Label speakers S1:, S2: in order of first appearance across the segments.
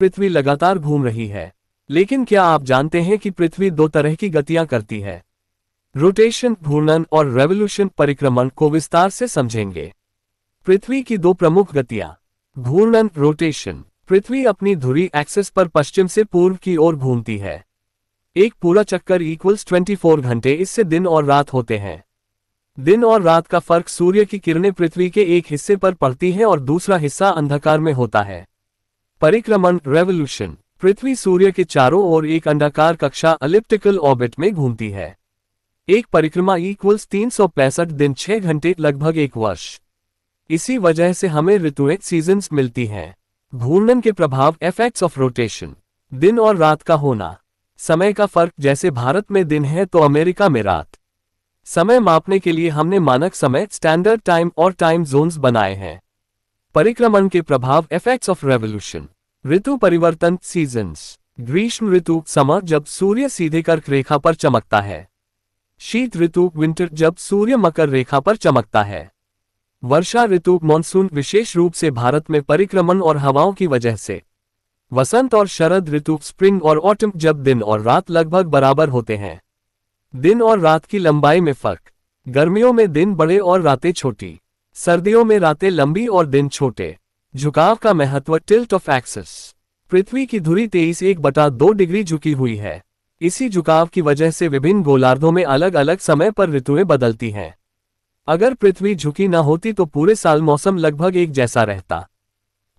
S1: पृथ्वी लगातार घूम रही है। लेकिन क्या आप जानते हैं कि पृथ्वी दो तरह की गतियां करती है? रोटेशन, घूर्णन, और रेवोल्यूशन, परिक्रमण को विस्तार से समझेंगे। पृथ्वी की दो प्रमुख गतियां। घूर्णन, रोटेशन। पृथ्वी अपनी धुरी एक्सिस पर पश्चिम से पूर्व की ओर घूमती है। एक पूरा चक्कर इक्वल्स 24 घंटे, इससे दिन और रात होते हैं। दिन और रात का फर्क सूर्य की किरणें पृथ्वी के एक हिस्से पर पड़ती हैं और दूसरा हिस्सा अंधकार में होता है। परिक्रमण, रेवोल्यूशन। पृथ्वी सूर्य के चारों ओर एक अंडाकार कक्षा एलिप्टिकल ऑर्बिट में घूमती है। एक परिक्रमा इक्वल्स 365 दिन 6 घंटे, लगभग एक वर्ष। इसी वजह से हमें ऋतुएं, सीजन्स मिलती हैं। घूर्णन के प्रभाव, इफेक्ट्स ऑफ रोटेशन। दिन और रात का होना। समय का फर्क, जैसे भारत में दिन है तो अमेरिका में रात। समय मापने के लिए हमने मानक समय, स्टैंडर्ड टाइम और टाइम जोन्स बनाए हैं। परिक्रमण के प्रभाव, इफेक्ट्स ऑफ रेवोल्यूशन। ऋतु परिवर्तन, सीजन्स। ग्रीष्म ऋतु, समर, जब सूर्य सीधे कर्क रेखा पर चमकता है। शीत ऋतु, विंटर, जब सूर्य मकर रेखा पर चमकता है। वर्षा ऋतु, मॉनसून, विशेष रूप से भारत में परिक्रमण और हवाओं की वजह से। वसंत और शरद ऋतु, स्प्रिंग और ऑटम, जब दिन और रात लगभग बराबर होते हैं। दिन और रात की लंबाई में फर्क। गर्मियों में दिन बड़े और रातें छोटी। सर्दियों में रातें लंबी और दिन छोटे। झुकाव का महत्व, टिल्ट ऑफ एक्सिस। पृथ्वी की धुरी 23.1/2 डिग्री झुकी हुई है। इसी झुकाव की वजह से विभिन्न गोलार्धों में अलग अलग समय पर ऋतुएं बदलती हैं। अगर पृथ्वी झुकी न होती तो पूरे साल मौसम लगभग एक जैसा रहता।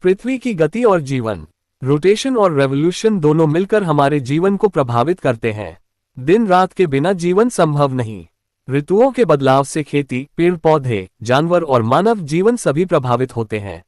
S1: पृथ्वी की गति और जीवन। रोटेशन और रेवोल्यूशन दोनों मिलकर हमारे जीवन को प्रभावित करते हैं। दिन रात के बिना जीवन संभव नहीं। ऋतुओं के बदलाव से खेती, पेड़ पौधे, जानवर और मानव जीवन सभी प्रभावित होते हैं।